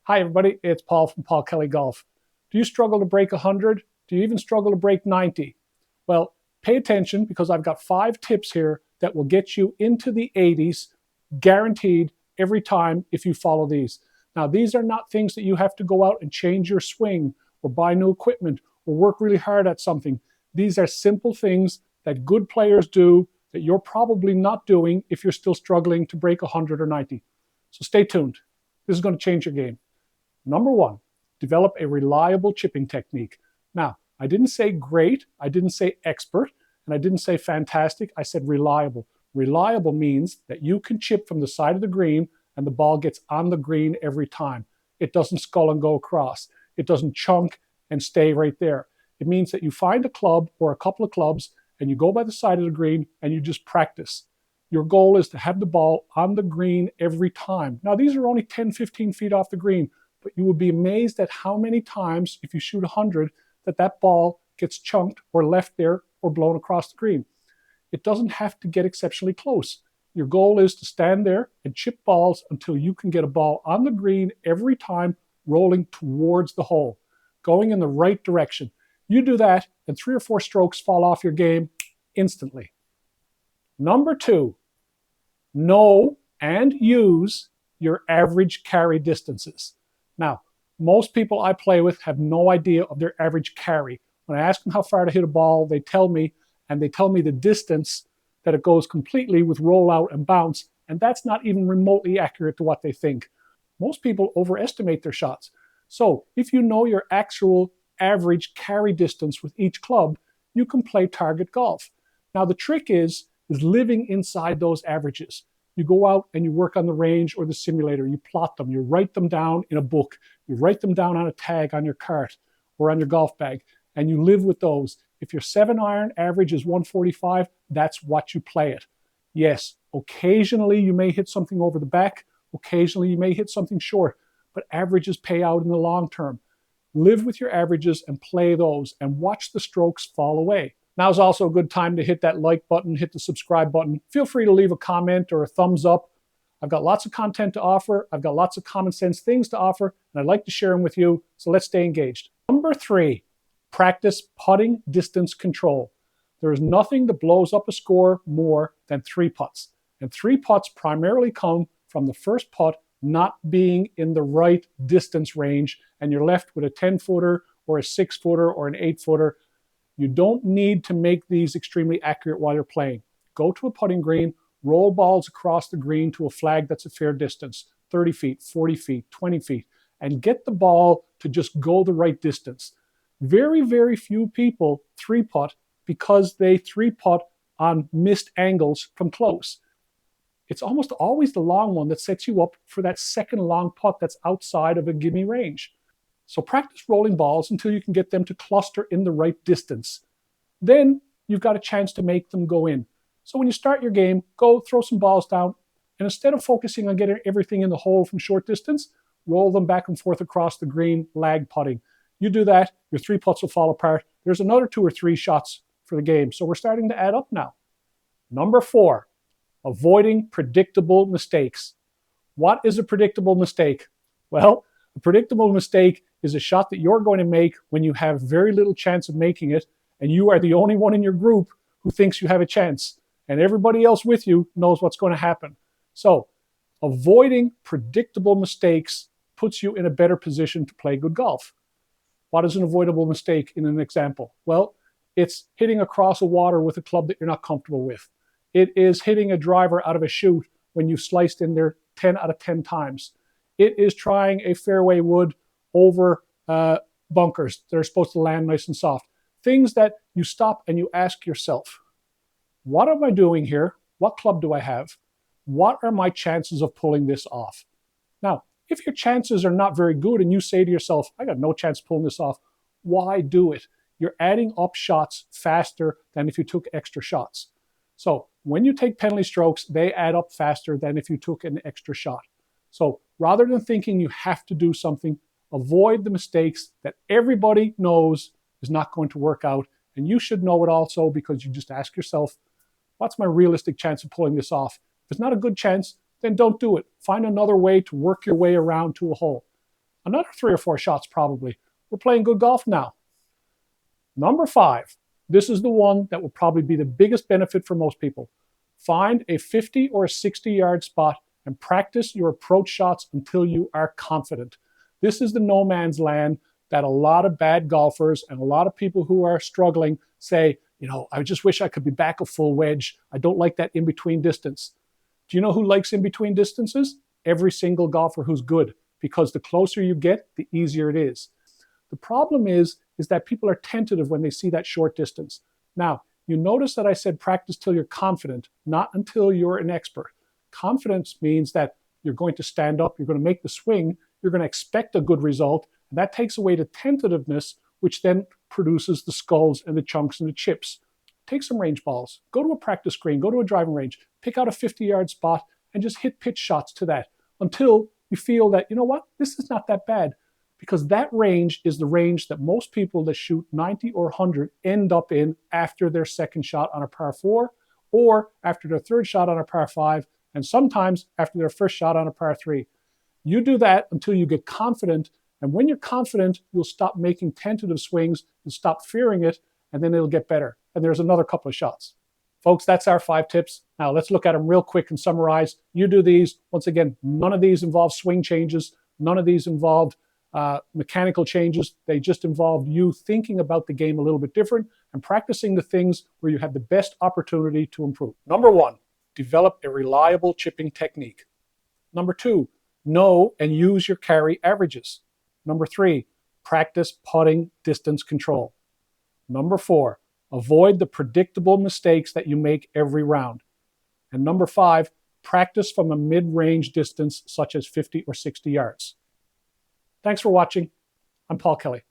Hi, everybody. It's Paul from Paul Kelly Golf. Do you struggle to break 100? Do you even struggle to break 90? Well, pay attention because I've got 5 tips here that will get you into the 80s, guaranteed every time if you follow these. Now, these are not things that you have to go out and change your swing or buy new equipment or work really hard at something. These are simple things that good players do that you're probably not doing if you're still struggling to break 100 or 90. So stay tuned. This is going to change your game. Number 1, develop a reliable chipping technique. Now, I didn't say great, I didn't say expert, and I didn't say fantastic. I said reliable. Reliable means that you can chip from the side of the green and the ball gets on the green every time. It doesn't skull and go across. It doesn't chunk and stay right there. It means that you find a club or a couple of clubs and you go by the side of the green and you just practice. Your goal is to have the ball on the green every time. Now, these are only 10, 15 feet off the green, but you will be amazed at how many times, if you shoot 100, that ball gets chunked or left there or blown across the green. It doesn't have to get exceptionally close. Your goal is to stand there and chip balls until you can get a ball on the green every time, rolling towards the hole, going in the right direction. You do that, and 3 or 4 strokes fall off your game instantly. Number 2, know and use your average carry distances. Now, most people I play with have no idea of their average carry. When I ask them how far to hit a ball, they tell me, and they tell me the distance that it goes completely with rollout and bounce, and that's not even remotely accurate to what they think. Most people overestimate their shots. So if you know your actual average carry distance with each club, you can play target golf. Now, the trick is living inside those averages. You go out and you work on the range or the simulator. You plot them. You write them down in a book. You write them down on a tag on your cart or on your golf bag, and you live with those. If your 7-iron average is 145, that's what you play it. Yes, occasionally you may hit something over the back. Occasionally you may hit something short, but averages pay out in the long term. Live with your averages and play those and watch the strokes fall away. Now is also a good time to hit that like button, hit the subscribe button. Feel free to leave a comment or a thumbs up. I've got lots of content to offer. I've got lots of common sense things to offer, and I'd like to share them with you, so let's stay engaged. Number 3, practice putting distance control. There is nothing that blows up a score more than 3 putts. And 3 putts primarily come from the first putt not being in the right distance range, and you're left with a 10-footer or a 6-footer or an 8-footer. You don't need to make these extremely accurate while you're playing. Go to a putting green, roll balls across the green to a flag that's a fair distance, 30 feet, 40 feet, 20 feet, and get the ball to just go the right distance. Very, very few people 3-putt because they 3-putt on missed angles from close. It's almost always the long one that sets you up for that second long putt that's outside of a gimme range. So practice rolling balls until you can get them to cluster in the right distance. Then you've got a chance to make them go in. So when you start your game, go throw some balls down, and instead of focusing on getting everything in the hole from short distance, roll them back and forth across the green, lag putting. You do that, your 3 putts will fall apart. There's another 2 or 3 shots for the game. So we're starting to add up now. Number 4, avoiding predictable mistakes. What is a predictable mistake? Well, a predictable mistake is a shot that you're going to make when you have very little chance of making it, and you are the only one in your group who thinks you have a chance, and everybody else with you knows what's going to happen. So avoiding predictable mistakes puts you in a better position to play good golf. What is an avoidable mistake in an example? Well, it's hitting across a water with a club that you're not comfortable with. It is hitting a driver out of a chute when you sliced in there 10 out of 10 times. It is trying a fairway wood over bunkers that are supposed to land nice and soft. Things that you stop and you ask yourself, what am I doing here? What club do I have? What are my chances of pulling this off? Now, if your chances are not very good and you say to yourself, I got no chance of pulling this off, why do it? You're adding up shots faster than if you took extra shots. So when you take penalty strokes, they add up faster than if you took an extra shot. So rather than thinking you have to do something, avoid the mistakes that everybody knows is not going to work out. And you should know it also because you just ask yourself, what's my realistic chance of pulling this off? If it's not a good chance, then don't do it. Find another way to work your way around to a hole. Another 3 or 4 shots probably. We're playing good golf now. Number 5, this is the one that will probably be the biggest benefit for most people. Find a 50 or a 60-yard spot and practice your approach shots until you are confident. This is the no man's land that a lot of bad golfers and a lot of people who are struggling say, I just wish I could be back a full wedge. I don't like that in-between distance. Do you know who likes in-between distances? Every single golfer who's good, because the closer you get, the easier it is. The problem is that people are tentative when they see that short distance. Now, you notice that I said practice till you're confident, not until you're an expert. Confidence means that you're going to stand up, you're going to make the swing, you're going to expect a good result, and that takes away the tentativeness, which then produces the skulls and the chunks and the chips. Take some range balls, go to a practice green, go to a driving range, pick out a 50-yard spot, and just hit pitch shots to that until you feel that, this is not that bad. Because that range is the range that most people that shoot 90 or 100 end up in after their second shot on a par 4, or after their third shot on a par 5, and sometimes after their first shot on a par 3. You do that until you get confident, and when you're confident, you'll stop making tentative swings and stop fearing it, and then it'll get better. And there's another couple of shots. Folks, that's our 5 tips. Now let's look at them real quick and summarize. You do these. Once again, none of these involve swing changes. None of these involved mechanical changes. They just involve you thinking about the game a little bit different and practicing the things where you have the best opportunity to improve. Number 1, develop a reliable chipping technique. Number 2, know and use your carry averages. Number 3, practice putting distance control. Number 4, avoid the predictable mistakes that you make every round. And number 5, practice from a mid-range distance such as 50 or 60 yards. Thanks for watching. I'm Paul Kelly.